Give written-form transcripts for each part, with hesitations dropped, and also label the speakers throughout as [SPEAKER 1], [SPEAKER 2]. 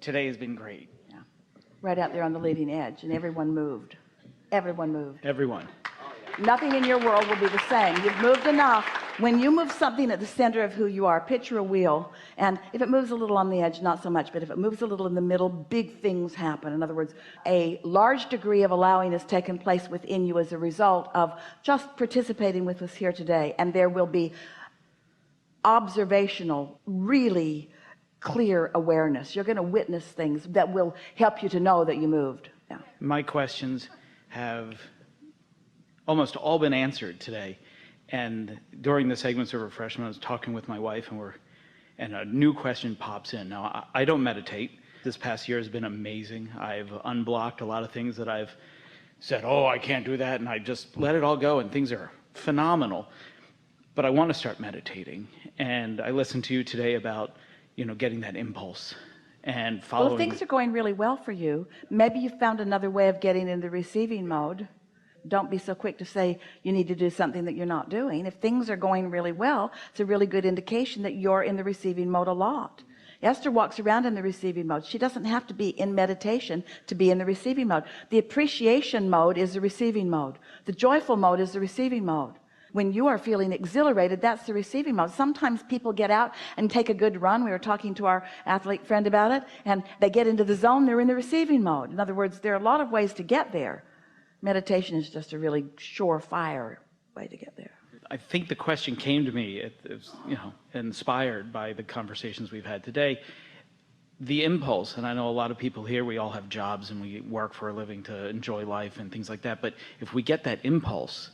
[SPEAKER 1] Today has been great.
[SPEAKER 2] Yeah. Right out there on the leading edge, and everyone moved. Everyone moved.
[SPEAKER 1] Everyone.
[SPEAKER 2] Nothing in your world will be the same. You've moved enough. When you move something at the center of who you are, picture a wheel, and if it moves a little on the edge, not so much, but if it moves a little in the middle, big things happen. In other words, a large degree of allowing has taken place within you as a result of just participating with us here today. And there will be observational, really clear awareness. You're going to witness things that will help you to know that you moved. Yeah.
[SPEAKER 1] My questions have almost all been answered today. And during the segments of refreshment, I was talking with my wife, and a new question pops in. Now, I don't meditate. This past year has been amazing. I've unblocked a lot of things that I've said, oh, I can't do that, and I just let it all go, and things are phenomenal. But I want to start meditating. And I listened to you today about, getting that impulse and following.
[SPEAKER 2] Well, if things are going really well for you, maybe you found another way of getting in the receiving mode. Don't be so quick to say you need to do something that you're not doing. If things are going really well, it's a really good indication that you're in the receiving mode a lot. Esther walks around in the receiving mode. She doesn't have to be in meditation to be in the receiving mode. The appreciation mode is the receiving mode. The joyful mode is the receiving mode. When you are feeling exhilarated, that's the receiving mode. Sometimes people get out and take a good run. We were talking to our athlete friend about it, and they get into the zone. They're in the receiving mode. In other words, there are a lot of ways to get there. Meditation is just a really surefire way to get there.
[SPEAKER 1] I think the question came to me, it was, inspired by the conversations we've had today. The impulse, and I know a lot of people here, we all have jobs and we work for a living to enjoy life and things like that, but if we get that impulse,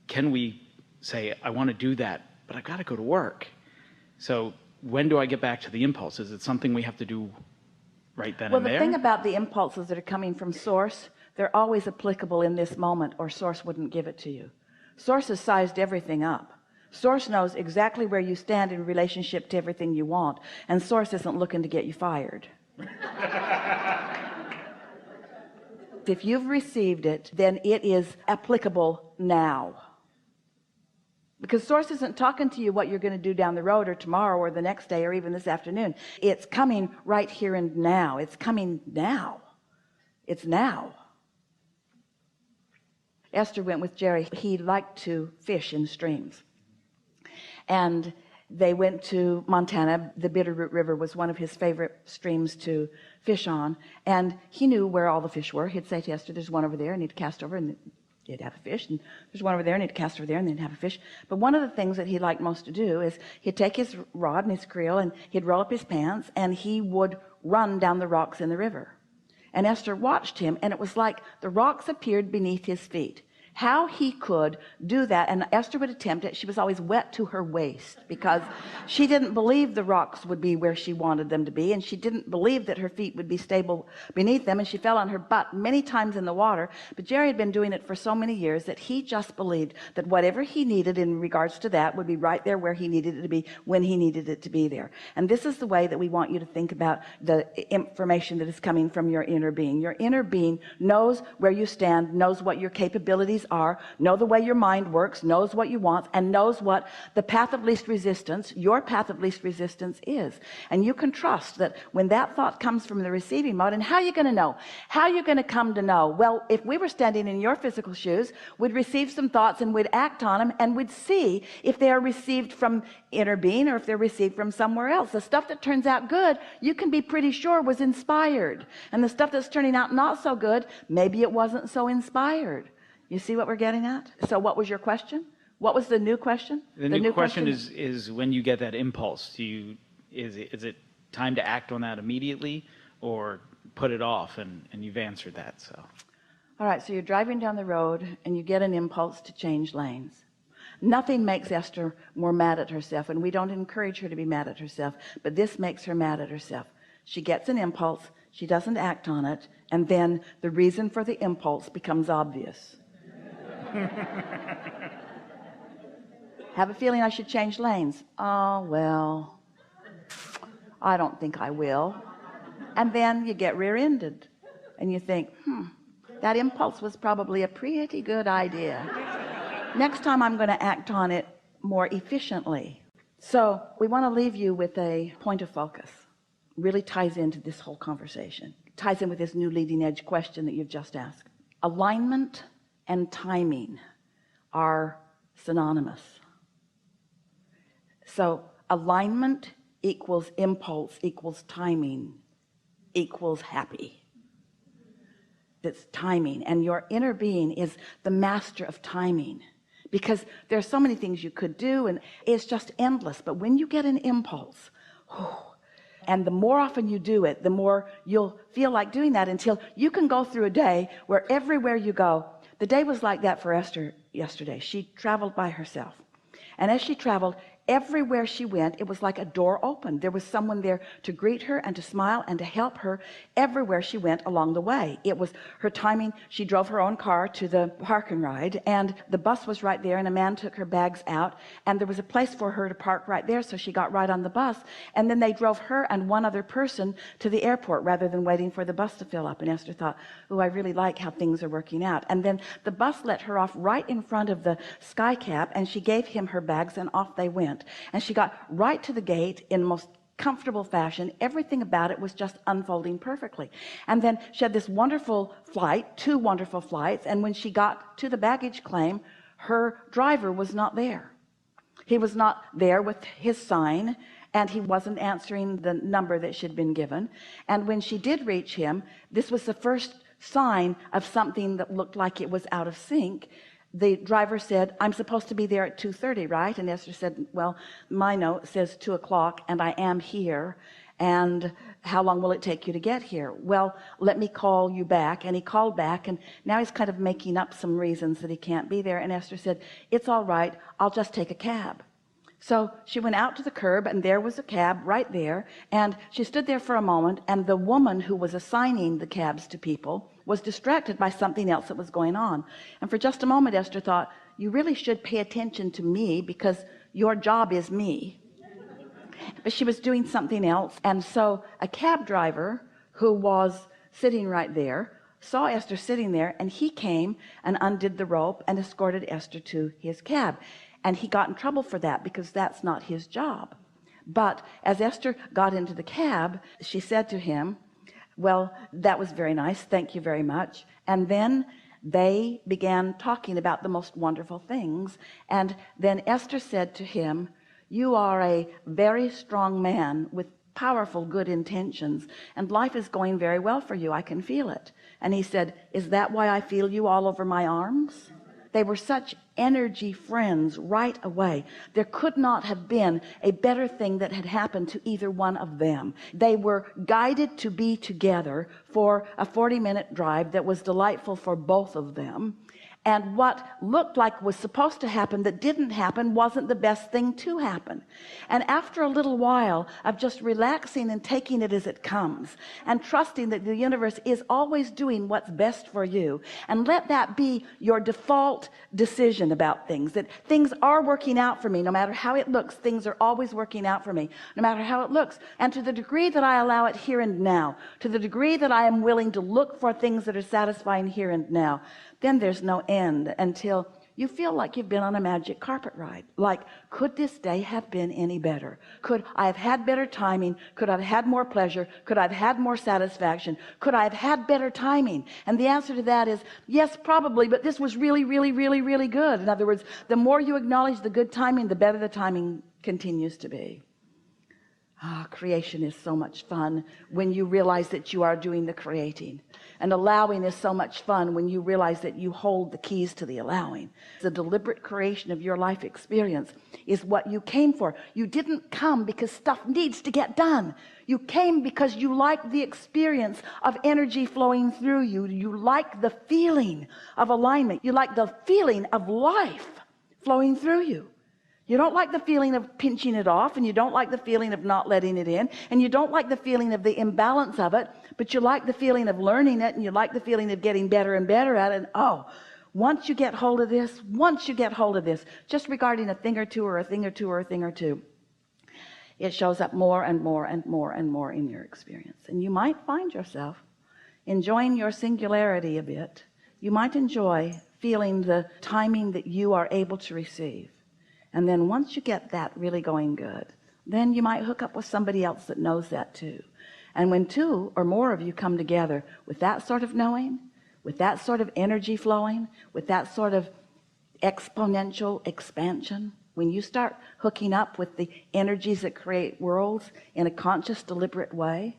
[SPEAKER 1] can we say, I want to do that, but I've got to go to work? So when do I get back to the impulse? Is it something we have to do right then and there?
[SPEAKER 2] Well, the thing about the impulses that are coming from Source, they're always applicable in this moment, or Source wouldn't give it to you. Source has sized everything up. Source knows exactly where you stand in relationship to everything you want, and Source isn't looking to get you fired. If you've received it, then it is applicable now. Because Source isn't talking to you what you're going to do down the road or tomorrow or the next day or even this afternoon. It's coming right here and now. It's coming now. It's now. Esther went with Jerry. He liked to fish in streams. And they went to Montana. The Bitterroot River was one of his favorite streams to fish on. And he knew where all the fish were. He'd say to Esther, there's one over there, and he'd cast over, and he'd have a fish. And there's one over there, and he'd cast over there, and then have a fish. But one of the things that he liked most to do is he'd take his rod and his creel, and he'd roll up his pants, and he would run down the rocks in the river. And Esther watched him, and it was like the rocks appeared beneath his feet. How he could do that, and Esther would attempt it. She was always wet to her waist because she didn't believe the rocks would be where she wanted them to be, and she didn't believe that her feet would be stable beneath them, and she fell on her butt many times in the water. But Jerry had been doing it for so many years that he just believed that whatever he needed in regards to that would be right there where he needed it to be when he needed it to be there. And this is the way that we want you to think about the information that is coming from your inner being. Your inner being knows where you stand, knows what your capabilities are, know the way your mind works, knows what you want, and knows what the path of least resistance, your path of least resistance is. And you can trust that when that thought comes from the receiving mode. And how are you going to know? How are you going to come to know? Well, if we were standing in your physical shoes, we'd receive some thoughts and we'd act on them, and we'd see if they are received from inner being or if they're received from somewhere else. The stuff that turns out good, you can be pretty sure was inspired. And the stuff that's turning out not so good, maybe it wasn't so inspired. You see what we're getting at? So what was your question? What was the new question?
[SPEAKER 1] The new question is when you get that impulse, is it time to act on that immediately or put it off? And you've answered that. So.
[SPEAKER 2] All right, so you're driving down the road and you get an impulse to change lanes. Nothing makes Esther more mad at herself, and we don't encourage her to be mad at herself, but this makes her mad at herself. She gets an impulse, she doesn't act on it, and then the reason for the impulse becomes obvious. Have a feeling I should change lanes. Oh, well, I don't think I will. And then you get rear-ended and you think, that impulse was probably a pretty good idea. Next time I'm going to act on it more efficiently. So we want to leave you with a point of focus. really ties into this whole conversation. It ties in with this new leading edge question that you've just asked. Alignment and timing are synonymous. So alignment equals impulse equals timing equals happy. That's timing, and your inner being is the master of timing, because there's so many things you could do and it's just endless. But when you get an impulse, and the more often you do it, the more you'll feel like doing that, until you can go through a day where everywhere you go. The day was like that for Esther yesterday. She traveled by herself, and as she traveled, everywhere she went, it was like a door opened. There was someone there to greet her and to smile and to help her everywhere she went along the way. It was her timing. She drove her own car to the park and ride, and the bus was right there, and a man took her bags out, and there was a place for her to park right there, so she got right on the bus, and then they drove her and one other person to the airport rather than waiting for the bus to fill up. And Esther thought, oh, I really like how things are working out. And then the bus let her off right in front of the sky cap, and she gave him her bags, and off they went. And she got right to the gate in the most comfortable fashion. Everything about it was just unfolding perfectly. And then she had this wonderful flight, 2 wonderful flights, and when she got to the baggage claim, her driver was not there. He was not there with his sign, and he wasn't answering the number that she'd been given. And when she did reach him, this was the first sign of something that looked like it was out of sync. The driver said, I'm supposed to be there at 2:30, right? And Esther said, well, my note says 2 o'clock, and I am here. And how long will it take you to get here? Well, let me call you back. And he called back, and now he's kind of making up some reasons that he can't be there. And Esther said, it's all right, I'll just take a cab. So she went out to the curb, and there was a cab right there, and she stood there for a moment, and the woman who was assigning the cabs to people was distracted by something else that was going on. And for just a moment, Esther thought, you really should pay attention to me, because your job is me. But she was doing something else. And so a cab driver who was sitting right there saw Esther sitting there, and he came and undid the rope and escorted Esther to his cab. And he got in trouble for that, because that's not his job. But as Esther got into the cab, she said to him, well, that was very nice, thank you very much. And then they began talking about the most wonderful things. And then Esther said to him, you are a very strong man with powerful good intentions, and life is going very well for you. I can feel it. And he said, is that why I feel you all over my arms? They were such energy friends right away. There could not have been a better thing that had happened to either one of them. They were guided to be together for a 40-minute drive that was delightful for both of them. And what looked like was supposed to happen that didn't happen wasn't the best thing to happen. And after a little while of just relaxing and taking it as it comes, and trusting that the universe is always doing what's best for you, and let that be your default decision about things, that things are working out for me. No matter how it looks, things are always working out for me, no matter how it looks. And to the degree that I allow it here and now, to the degree that I am willing to look for things that are satisfying here and now, then there's no end until you feel like you've been on a magic carpet ride. Like, could this day have been any better? Could I have had better timing? Could I have had more pleasure? Could I have had more satisfaction? Could I have had better timing? And the answer to that is yes, probably, but this was really, really, really, really good. In other words, the more you acknowledge the good timing, the better the timing continues to be. Creation is so much fun when you realize that you are doing the creating. And allowing is so much fun when you realize that you hold the keys to the allowing. The deliberate creation of your life experience is what you came for. You didn't come because stuff needs to get done. You came because you like the experience of energy flowing through you. You like the feeling of alignment. You like the feeling of life flowing through you. You don't like the feeling of pinching it off, and you don't like the feeling of not letting it in, and you don't like the feeling of the imbalance of it, but you like the feeling of learning it, and you like the feeling of getting better and better at it. And once you get hold of this, just regarding a thing or two or a thing or two or a thing or two, it shows up more and more and more and more in your experience. And you might find yourself enjoying your singularity a bit. You might enjoy feeling the timing that you are able to receive. And then once you get that really going good, then you might hook up with somebody else that knows that too. And when two or more of you come together with that sort of knowing, with that sort of energy flowing, with that sort of exponential expansion, when you start hooking up with the energies that create worlds in a conscious, deliberate way,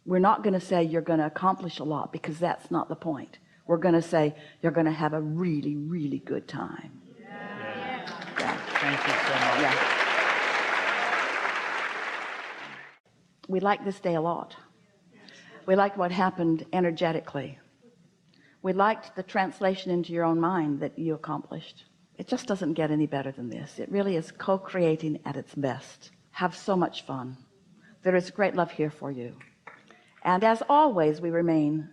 [SPEAKER 2] we're not going to say you're going to accomplish a lot, because that's not the point. We're going to say you're going to have a really, really good time.
[SPEAKER 1] Yeah.
[SPEAKER 2] Yeah.
[SPEAKER 1] Thank you so much.
[SPEAKER 2] Yeah. We like this day a lot. We liked what happened energetically. We liked the translation into your own mind that you accomplished. It just doesn't get any better than this. It really is co-creating at its best. Have so much fun. There is great love here for you. And as always, we remain